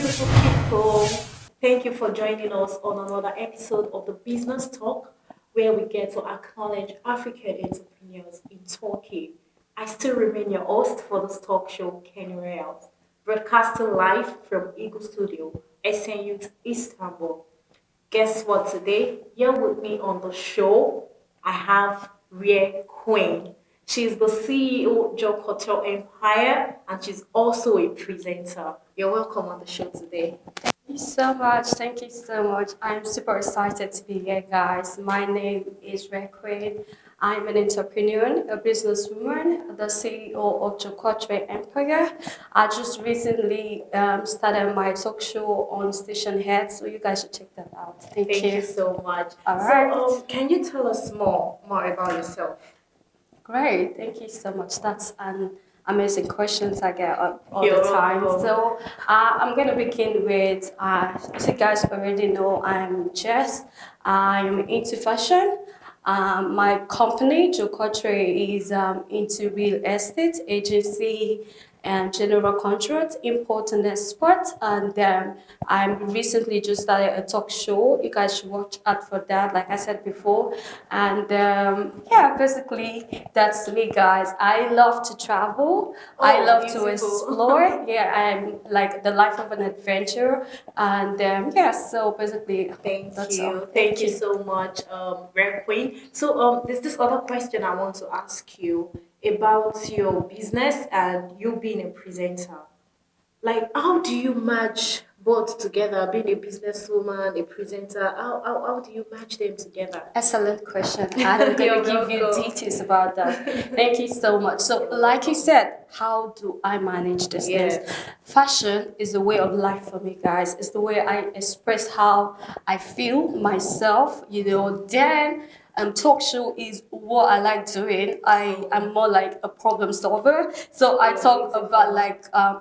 beautiful people. Thank you for joining us on another episode of the Business Talk, where we get to acknowledge African entrepreneurs in Turkey. I still remain your host for this talk show, Kenny Reals, broadcasting live from Eagle Studio, SNU Istanbul. Guess what today? Here with me on the show, I have Rare Queen. She's the CEO of Joe Hotel Empire and she's also a presenter. You're welcome on the show today. Thank you so much. Thank you so much. I'm super excited to be here, guys. My name is Red Queen. I'm an entrepreneur, a businesswoman, the CEO of Jokotre Empire. I just recently started my talk show on Station Head, so you guys should check that out. Thank you so much. All right. Can you tell us more about yourself? Great. Thank you so much. That's an amazing questions I get all You're the time. welcome. So I'm going to begin with, as you guys already know, I'm Jess. I'm into fashion. My company, Jokotre, is into real estate agency and general contract, import and export. And I recently just started a talk show. You guys should watch out for that, like I said before. And yeah, basically, that's me, guys. I love to travel. I love beautiful. to explore. Yeah, I'm like the life of an adventure. And yeah, so basically, that's all. Thank you so much, Rare Queen. So there's this other question I want to ask you about your business and you being a presenter. Like, how do you match both together, being a businesswoman, a presenter? How do you match them together? Excellent question. I'm going to give you welcome. details about that. Thank you so much. So, like you said, how do I manage these things? Yes. Fashion is a way of life for me, guys. It's the way I express how I feel myself, Then talk show is what I like doing. I am more like a problem solver. So I talk about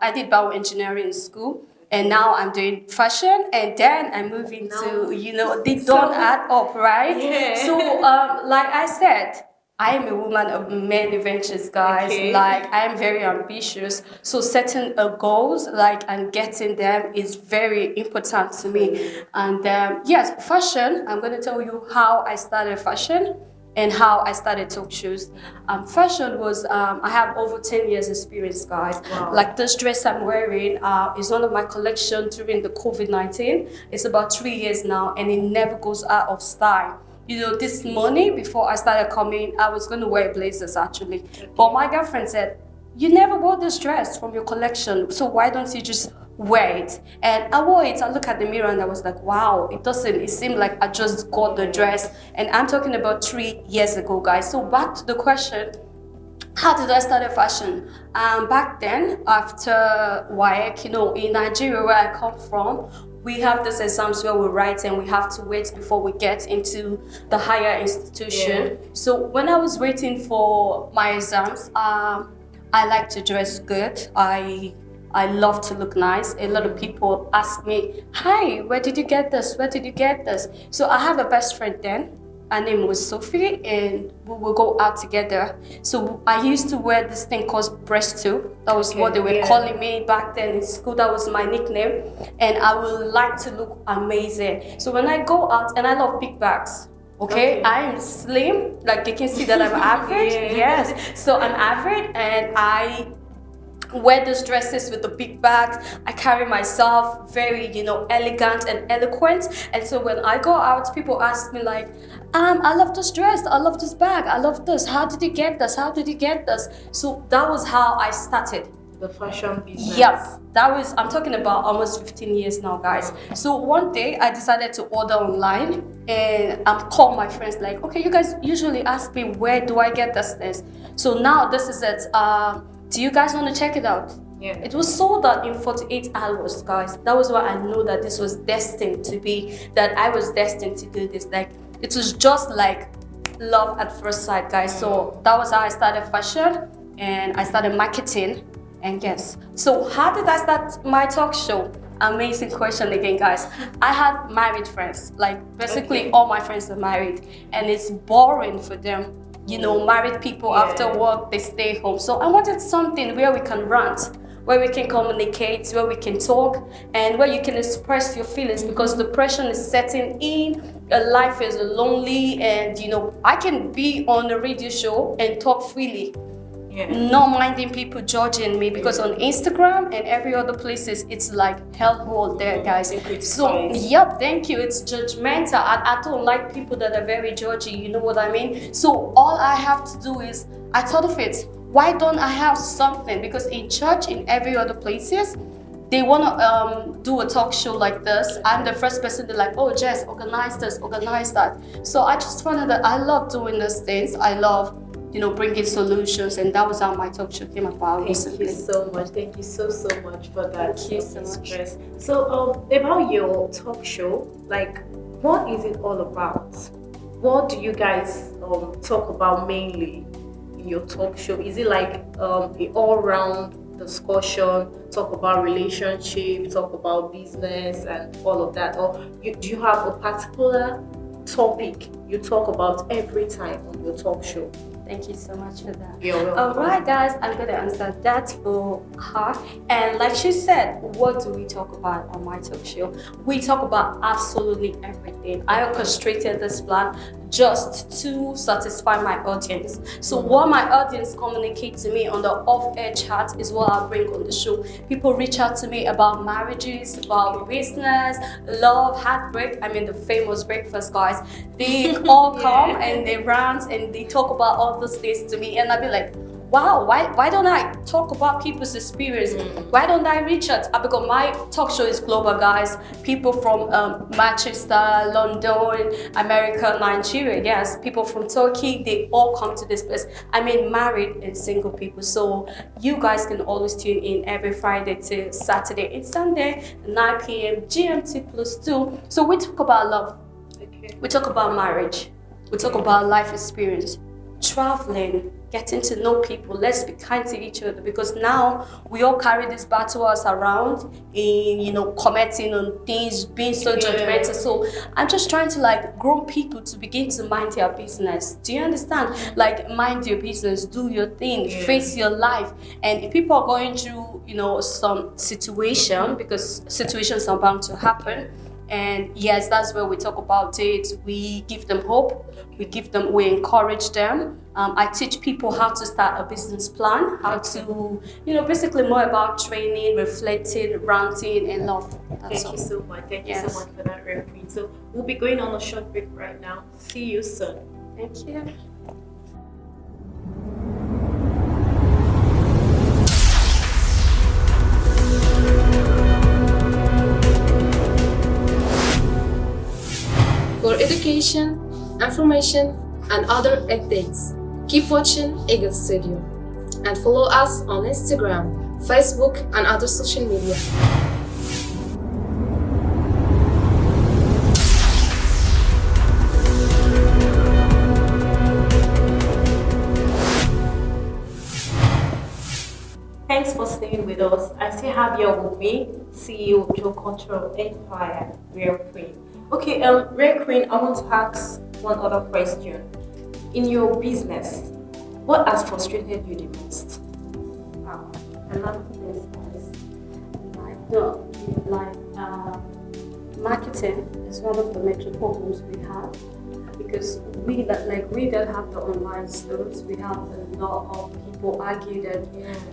I did bioengineering in school. And now I'm doing fashion, and then I move into, they don't add up, right? Yeah. So, like I said, I am a woman of many ventures, guys. Okay. Like, I am very ambitious. So, setting goals, and getting them is very important to me. And yes, fashion, I'm going to tell you how I started fashion and how I started talk shows. Fashion was, I have over 10 years experience, guys. Wow. Like this dress I'm wearing is one of my collection during the COVID-19. It's about 3 years now and it never goes out of style. This morning before I started coming, I was going to wear blazers actually. But my girlfriend said, you never wore this dress from your collection, so why don't you just wear it? And I wore it, I looked at the mirror and I was like, wow, it seemed like I just got the dress. And I'm talking about 3 years ago, guys. So back to the question, how did I start fashion? Back then, after WAEC, in Nigeria where I come from, we have these exams where we write and we have to wait before we get into the higher institution. Yeah. So when I was waiting for my exams, I like to dress good. I love to look nice. A lot of people ask me, hi, where did you get this? Where did you get this? So I have a best friend then. Her name was Sophie, and we will go out together. So I used to wear this thing called breast tube. That was what they were calling me back then in school. That was my nickname. And I would like to look amazing. So when I go out, and I love big bags. Okay, I am slim, like you can see that I'm average. Yes, so I'm average and I wear those dresses with the big bags. I carry myself very, elegant and eloquent. And so when I go out, people ask me like, I love this dress, I love this bag, I love this. How did you get this? How did you get this? So that was how I started. The fashion business. Yep, I'm talking about almost 15 years now, guys. So one day I decided to order online and call my friends like, okay, you guys usually ask me, where do I get this things? So now this is it. Do you guys want to check it out? Yeah. It was sold out in 48 hours, guys. That was why I know that this was destined to be, that I was destined to do this. Like, it was just like love at first sight, guys. So that was how I started fashion and I started marketing. And yes, so how did I start my talk show? Amazing question again, guys. I had married friends, like basically all my friends are married, and it's boring for them. Married people after work, they stay home. So I wanted something where we can rant. where we can communicate, where we can talk, and where you can express your feelings, because depression is setting in. Life is lonely, and I can be on a radio show and talk freely. Yeah. Not minding people judging me, because on Instagram and every other places it's like hellhole there, guys. So yep, thank you. It's judgmental. I don't like people that are very judgy, you know what I mean? So all I have to do is, I thought of it, why don't I have something? Because in church, in every other places, they want to do a talk show like this. I'm the first person. They're like, oh, Jess, organize this, organize that. So I just found that I love doing these things. I love bringing solutions, and that was how my talk show came about recently. Thank you so much. Thank you so much for that. Thank you so much. So, about your talk show, like, what is it all about? What do you guys talk about mainly in your talk show? Is it like an all-round discussion? Talk about relationship, talk about business, and all of that, or do you have a particular topic you talk about every time on your talk show? Thank you so much for that. You're welcome. Alright guys, I'm going to answer that for her. And like she said, what do we talk about on my talk show? We talk about absolutely everything. I orchestrated this plan just to satisfy my audience. So what my audience communicates to me on the off-air chat is what I bring on the show. People reach out to me about marriages, about business, love, heartbreak. I mean the famous breakfast guys. They all come and they rant and they talk about all those things to me, and I'll be like, wow, why don't I talk about people's experience? Why don't I reach out? Because my talk show is global, guys. People from Manchester, London, America, Nigeria, yes. People from Turkey, they all come to this place. I mean, married and single people. So you guys can always tune in every Friday to Saturday and Sunday, 9 p.m. GMT+2. So we talk about love. Okay. We talk about marriage. We talk about life experience, traveling, getting to know people. Let's be kind to each other, because now we all carry this battle us around in commenting on things, being so judgmental. So I'm just trying to like grow people to begin to mind their business. Do you understand? Like, mind your business, do your thing, face your life. And if people are going through some situation, because situations are bound to happen, and yes, that's where we talk about it. We give them hope. We encourage them. I teach people how to start a business plan, how to, basically more about training, reflecting, ranting, and love. Thank you so much. Thank you so much for that, Reverend. So we'll be going on a short break right now. See you soon. Thank you. For education, information, and other updates, keep watching Eagle Studio and follow us on Instagram, Facebook, and other social media. Thanks for staying with us. I still have here with me CEO of Joe Cultural Empire, Real Queen. Okay, Real Queen, I want to ask one other question. In your business, what has frustrated you the most? A lot of things, marketing is one of the major problems we have, because we that have the online stores, we have a lot of people argue that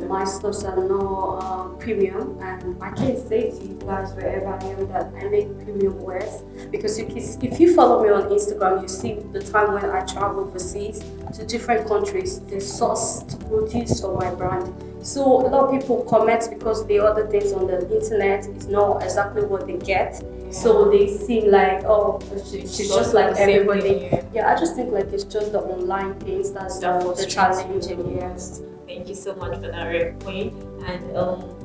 my stores are not premium, and I can say to you guys wherever I am that I make premium wares, because if you follow me on Instagram, you see the time when I travel overseas to different countries, they source to produce for my brand. So a lot of people comment because the other things on the internet is not exactly what they get. So they seem like, oh, she's just like everybody. Yeah, I just think like it's just the online things that's the challenge. Yes. Thank you so much for that, Red Queen. And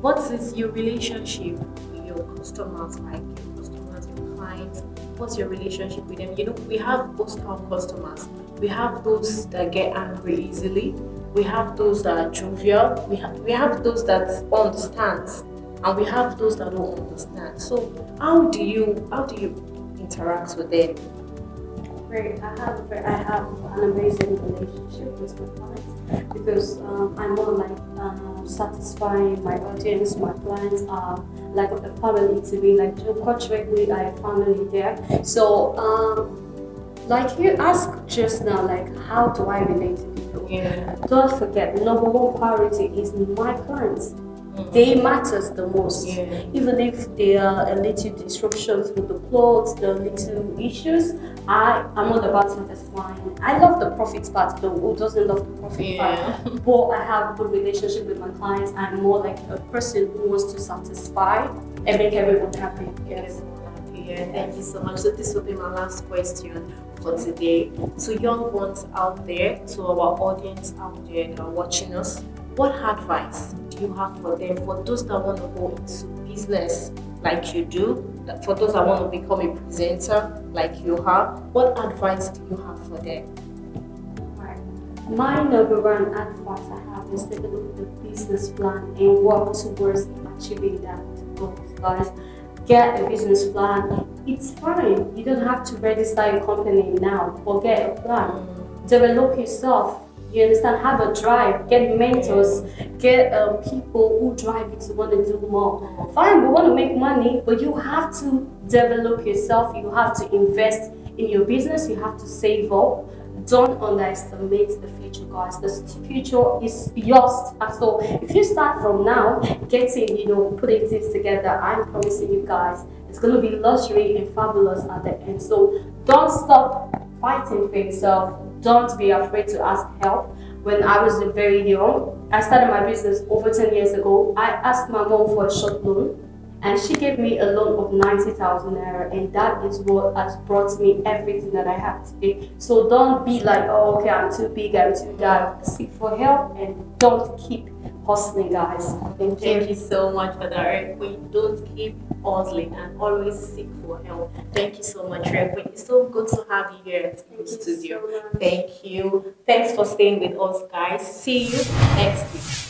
what is your relationship with your customers, like your customers, your clients? What's your relationship with them? We have both our customers. We have those that get angry easily. We have those that are jovial. We have those that understand, and we have those that don't understand. So how do you interact with them? I have an amazing relationship with my clients because I'm more like satisfying my audience. My clients are like a family to me. Like culturally, I have family there. So like you asked just now, like how do I relate to people? Yeah. Don't forget, number one priority is my clients. They matters the most. Yeah. Even if there are a little disruptions with the clothes, the little issues, I'm all about satisfying. I love the profit part though. Who doesn't love the profit part? But I have a good relationship with my clients. I'm more like a person who wants to satisfy and make everyone happy. Yes. Yeah, thank you so much. So this will be my last question for today. So young ones out there, to our audience out there that are watching us, what advice do you have for them, for those that want to go into business like you do, for those that want to become a presenter like you are? What advice do you have for them? My number one advice I have is develop the business plan and work towards achieving that goal, guys. Get a business plan. It's fine. You don't have to register your company now, but get a plan. Develop yourself. You understand? Have a drive. Get mentors. Get people who drive you to want to do more. Fine, we want to make money, but you have to develop yourself. You have to invest in your business. You have to save up. Don't underestimate the future, guys. The future is yours. So if you start from now, getting, putting things together, I'm promising you guys, it's going to be luxury and fabulous at the end. So don't stop fighting for yourself. Don't be afraid to ask help. When I was very young, I started my business over 10 years ago. I asked my mom for a short loan, and she gave me a loan of 90,000 naira, and that is what has brought me everything that I have today. So don't be like, oh, okay, I'm too big, I'm too that. Seek for help and don't keep hustling, guys. Thank you so much for that, Requeen. Don't keep hustling and always seek for help. Thank you so much, Requeen. It's so good to have you here at the studio. So much. Thank you. Thanks for staying with us, guys. See you next week.